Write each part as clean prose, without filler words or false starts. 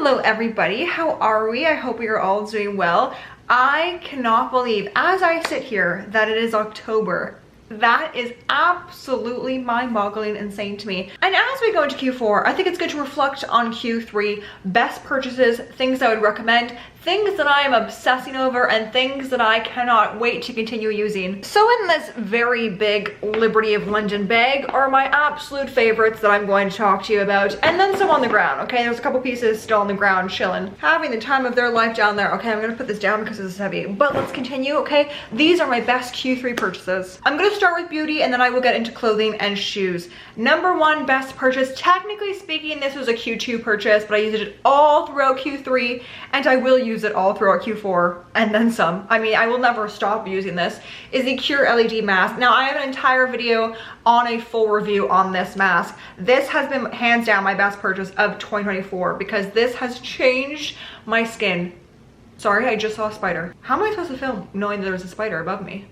Hello everybody, how are we? I hope we are all doing well. I cannot believe as I sit here that it is October. That is absolutely mind-boggling insane to me. And as we go into Q4, I think it's good to reflect on Q3, best purchases, things I would recommend, things that I am obsessing over, and things that I cannot wait to continue using. So in this very big Liberty of London bag are my absolute favorites that I'm going to talk to you about, and then some on the ground, okay? There's a couple pieces still on the ground chilling, having the time of their life down there. Okay, I'm gonna put this down because this is heavy, but let's continue, okay? These are my best Q3 purchases. I'm gonna start with beauty and then I will get into clothing and shoes. Number one best purchase, technically speaking, this was a Q2 purchase, but I used it all throughout Q3 and I will use it all throughout Q4 and then some. I mean, I will never stop using this, is the Cure LED mask. Now I have an entire video on a full review on this mask. This has been hands down my best purchase of 2024 because this has changed my skin. Sorry, I just saw a spider. How am I supposed to film knowing that there's a spider above me?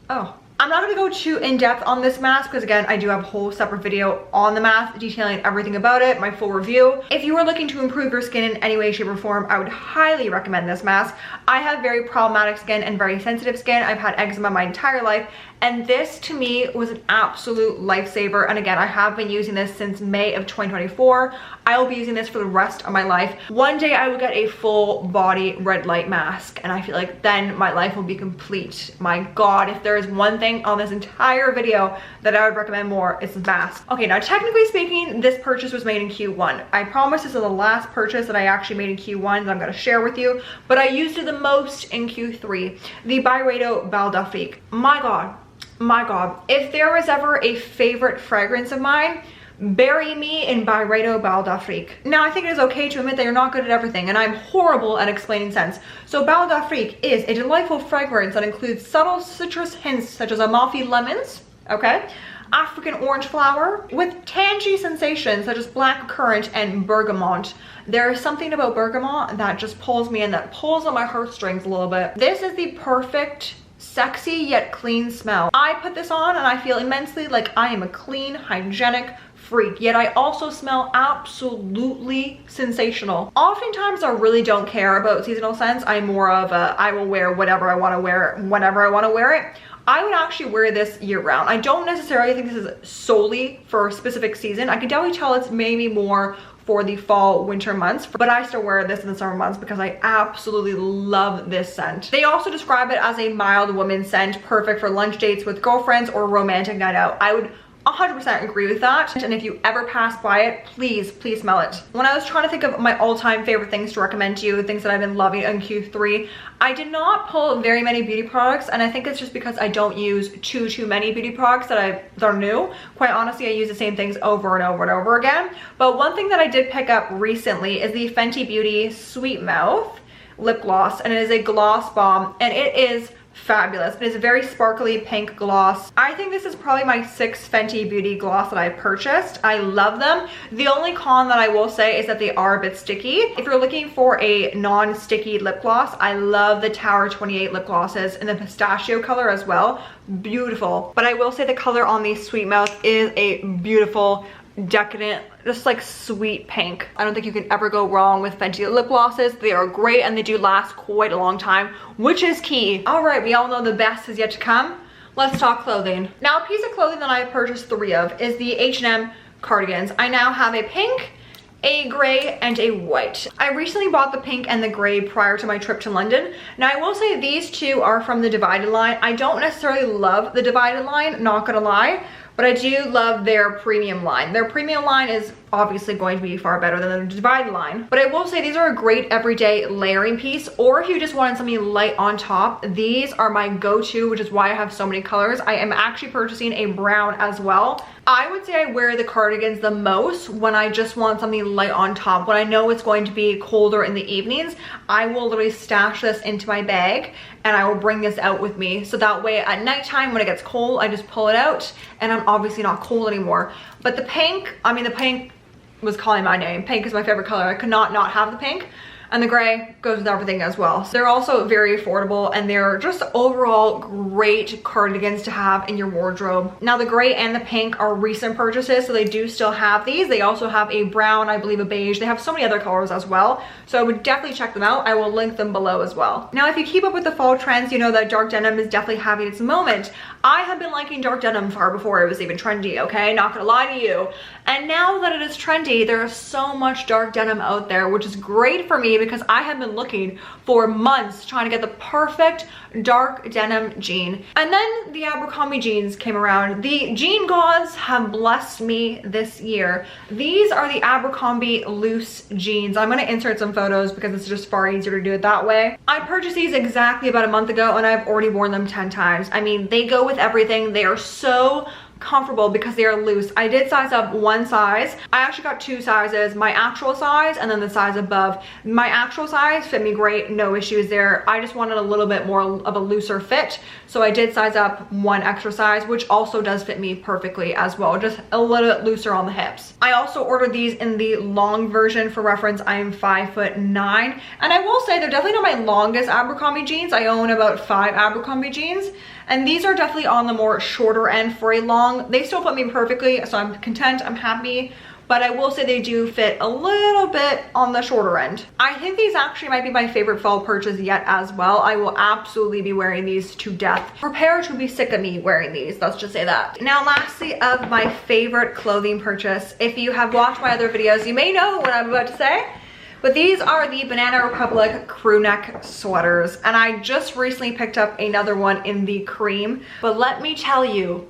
Oh. I'm not going to go too in-depth on this mask because again, I do have a whole separate video on the mask detailing everything about it, my full review. If you are looking to improve your skin in any way, shape, or form, I would highly recommend this mask. I have very problematic skin and very sensitive skin. I've had eczema my entire life, and this to me was an absolute lifesaver. And again, I have been using this since May of 2024. I will be using this for the rest of my life. One day I will get a full body red light mask and I feel like then my life will be complete. My God, if there is one thing on this entire video that I would recommend more, it's this mask. Okay, now technically speaking, this purchase was made in Q1. I promise this is the last purchase that I actually made in Q1 that I'm gonna share with you, but I used it the most in Q3. The BYO Balaf. My God, if there was ever a favorite fragrance of mine, bury me in BYO Balaf. Now, I think it is okay to admit that you're not good at everything, and I'm horrible at explaining scents. So Balaf is a delightful fragrance that includes subtle citrus hints such as Amalfi lemons, okay? African orange flower with tangy sensations such as black currant and bergamot. There is something about bergamot that just pulls me in, that pulls on my heartstrings a little bit. This is the perfect sexy yet clean smell. I put this on and I feel immensely like I am a clean, hygienic freak, yet I also smell absolutely sensational. Oftentimes I really don't care about seasonal scents. I'm more of a, I will wear whatever I want to wear whenever I want to wear it. I would actually wear this year round. I don't necessarily think this is solely for a specific season. I can definitely tell it's maybe more for the fall winter months, but I still wear this in the summer months because I absolutely love this scent. They also describe it as a mild woman scent, perfect for lunch dates with girlfriends or romantic night out. I would 100% agree with that, and if you ever pass by it, please smell it. When I was trying to think of my all-time favorite things to recommend to you, the things that I've been loving in Q3, I did not pull very many beauty products, and I think it's just because I don't use too many beauty products that are new. Quite honestly, I use the same things over and over and over again. But one thing that I did pick up recently is the Fenty Beauty Sweet Mouth lip gloss, and it is a gloss bomb, and it is fabulous. It is a very sparkly pink gloss. I think this is probably my 6th Fenty Beauty gloss that I purchased. I love them. The only con that I will say is that they are a bit sticky. If you're looking for a non-sticky lip gloss, I love the Tower 28 lip glosses in the pistachio color as well. Beautiful. But I will say the color on the Sweet Mouth is a beautiful, decadent, just like sweet pink. I don't think you can ever go wrong with Fenty lip glosses. They are great and they do last quite a long time, which is key. All right, we all know the best is yet to come. Let's talk clothing. Now, a piece of clothing that I purchased 3 of is the H&M cardigans. I now have a pink, a gray, and a white. I recently bought the pink and the gray prior to my trip to London. Now, I will say these two are from the Divided line. I don't necessarily love the Divided line, not gonna lie, but I do love their premium line. Their premium line is obviously going to be far better than the Divided line. But I will say these are a great everyday layering piece, or if you just wanted something light on top, these are my go-to, which is why I have so many colors. I am actually purchasing a brown as well. I would say I wear the cardigans the most when I just want something light on top. When I know it's going to be colder in the evenings, I will literally stash this into my bag and I will bring this out with me. So that way at nighttime when it gets cold, I just pull it out and I'm obviously not cold anymore. But the pink, I mean, the pink was calling my name. Pink is my favorite color. I could not have the pink. and the gray goes with everything as well. So they're also very affordable, and they're just overall great cardigans to have in your wardrobe. Now the gray and the pink are recent purchases, so they do still have these. They also have a brown, I believe a beige. They have so many other colors as well, so I would definitely check them out. I will link them below as well. Now if you keep up with the fall trends, you know that dark denim is definitely having its moment. I have been liking dark denim far before it was even trendy, okay? Not gonna lie to you. And now that it is trendy, there is so much dark denim out there, which is great for me because I have been looking for months trying to get the perfect dark denim jean. And then the Abercrombie jeans came around. The jean gods have blessed me this year. These are the Abercrombie loose jeans. I'm gonna insert some photos because it's just far easier to do it that way. I purchased these exactly about a month ago and I've already worn them 10 times. I mean, they go with everything. They are so comfortable because they are loose. I did size up one size. I actually got two sizes, my actual size and then the size above. My actual size fit me great, no issues there. I just wanted a little bit more of a looser fit, so I did size up one extra size, which also does fit me perfectly as well, just a little bit looser on the hips. I also ordered these in the long version. For reference, I am 5'9", and I will say they're definitely not my longest Abercrombie jeans. I own about 5 Abercrombie jeans, and these are definitely on the more shorter end for a long. They still fit me perfectly, so I'm content, I'm happy, but I will say they do fit a little bit on the shorter end. I think these actually might be my favorite fall purchase yet as well. I will absolutely be wearing these to death. Prepare to be sick of me wearing these, let's just say that. Now lastly, of my favorite clothing purchase, if you have watched my other videos, you may know what I'm about to say. But these are the Banana Republic crew neck sweaters, and I just recently picked up another one in the cream. But let me tell you,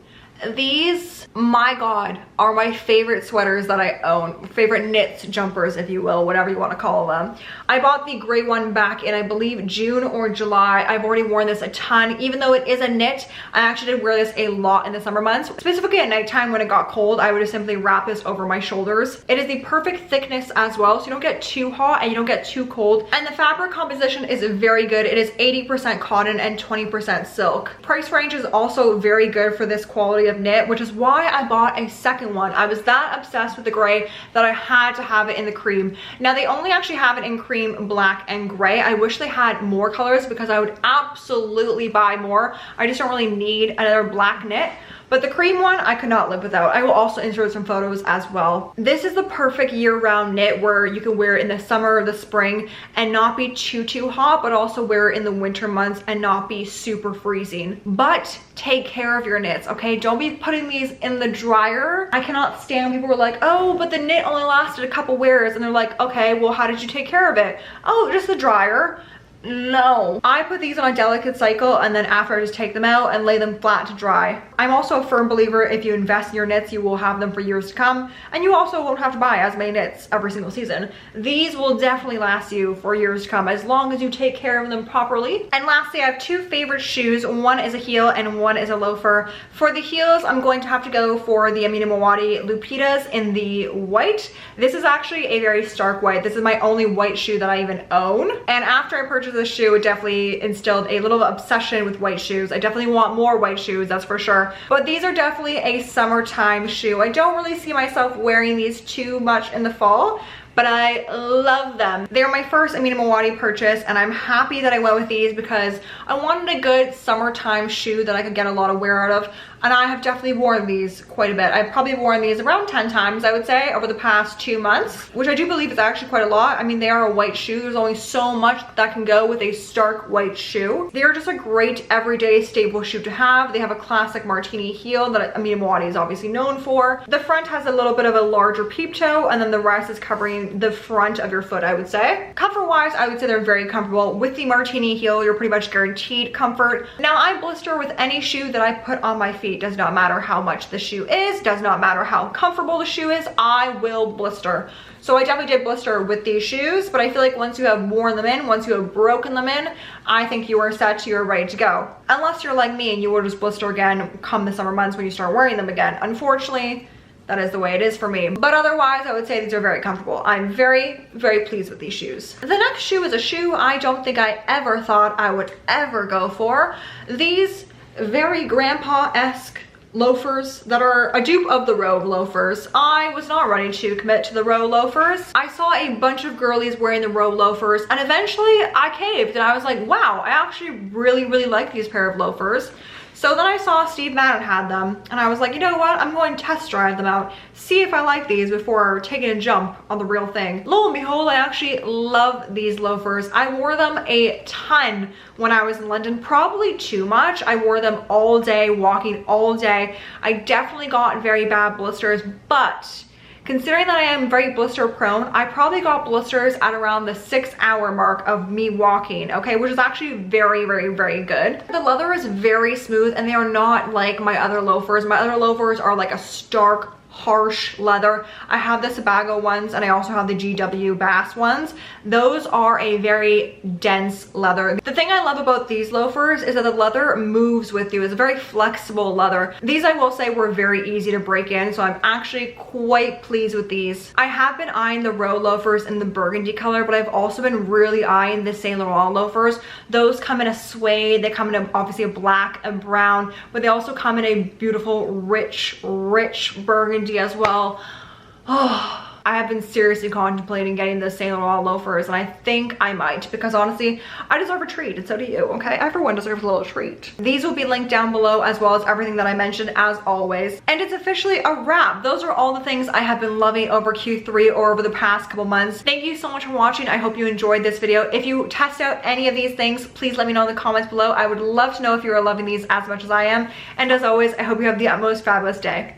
these, my God, are my favorite sweaters that I own. Favorite knits, jumpers, if you will, whatever you want to call them. I bought the gray one back in, I believe, June or July. I've already worn this a ton. Even though it is a knit, I actually did wear this a lot in the summer months. Specifically at nighttime when it got cold, I would just simply wrap this over my shoulders. It is the perfect thickness as well, so you don't get too hot and you don't get too cold. And the fabric composition is very good. It is 80% cotton and 20% silk. Price range is also very good for this quality of knit, which is why I bought a second one. I was that obsessed with the gray that I had to have it in the cream. Now they only actually have it in cream, black, and gray. I wish they had more colors because I would absolutely buy more. I just don't really need another black knit. But the cream one, I could not live without. I will also insert some photos as well. This is the perfect year-round knit where you can wear it in the summer or the spring and not be too hot, but also wear it in the winter months and not be super freezing. But take care of your knits, okay? Don't be putting these in the dryer. I cannot stand when people are like, oh, but the knit only lasted a couple wears. And they're like, okay, well, how did you take care of it? Oh, just the dryer. No, I put these on a delicate cycle, and then after I just take them out and lay them flat to dry. I'm also a firm believer if you invest in your knits, you will have them for years to come, and you also won't have to buy as many knits every single season. These will definitely last you for years to come as long as you take care of them properly. And lastly, I have two favorite shoes. One is a heel and one is a loafer. For the heels, I'm going to have to go for the Amina Lupitas in the white. This is actually a very stark white. This is my only white shoe that I even own, and after I purchased this shoe, it definitely instilled a little obsession with white shoes. I definitely want more white shoes, that's for sure. But these are definitely a summertime shoe. I don't really see myself wearing these too much in the fall, but I love them. They're my first Amina purchase, and I'm happy that I went with these because I wanted a good summertime shoe that I could get a lot of wear out of. And I have definitely worn these quite a bit. I've probably worn these around 10 times, I would say, over the past 2 months, which I do believe is actually quite a lot. I mean, they are a white shoe. There's only so much that can go with a stark white shoe. They are just a great everyday staple shoe to have. They have a classic martini heel that Amina is obviously known for. The front has a little bit of a larger peep toe, and then the rest is covering the front of your foot, I would say. Comfort-wise, I would say they're very comfortable. With the martini heel, you're pretty much guaranteed comfort. Now, I blister with any shoe that I put on my feet. Does not matter how much the shoe is, does not matter how comfortable the shoe is, I will blister. So I definitely did blister with these shoes, but I feel like once you have worn them in, once you have broken them in, I think you are set, you're ready to go. Unless you're like me and you will just blister again come the summer months when you start wearing them again. Unfortunately, that is the way it is for me. But otherwise, I would say these are very comfortable. I'm very, very pleased with these shoes. The next shoe is a shoe I don't think I ever thought I would ever go for. These very grandpa-esque loafers that are a dupe of the Row loafers. I was not ready to commit to the Row loafers. I saw a bunch of girlies wearing the Row loafers, and eventually I caved and I was like, wow, I actually really like these pair of loafers. So then I saw Steve Madden had them, and I was like, you know what, I'm going to test drive them out, see if I like these before taking a jump on the real thing. Lo and behold, I actually love these loafers. I wore them a ton when I was in London, probably too much. I wore them all day, walking all day. I definitely got very bad blisters, but considering that I am very blister prone, I probably got blisters at around the 6-hour mark of me walking, okay, which is actually very good. The leather is very smooth and they are not like my other loafers. My other loafers are like a stark, harsh leather. I have the Sebago ones and I also have the GW Bass ones. Those are a very dense leather. The thing I love about these loafers is that the leather moves with you. It's a very flexible leather. These, I will say, were very easy to break in, so I'm actually quite pleased with these. I have been eyeing the Row loafers in the burgundy color, but I've also been really eyeing the Saint Laurent loafers. Those come in a suede, they come in obviously a black and brown, but they also come in a beautiful rich burgundy as well. Oh, I have been seriously contemplating getting the Saint Laurent loafers, and I think I might, because honestly, I deserve a treat, and so do you, okay? Everyone deserves a little treat. These will be linked down below, as well as everything that I mentioned, as always. And it's officially a wrap. Those are all the things I have been loving over Q3 or over the past couple months. Thank you so much for watching. I hope you enjoyed this video. If you test out any of these things, please let me know in the comments below. I would love to know if you are loving these as much as I am. And as always, I hope you have the utmost fabulous day.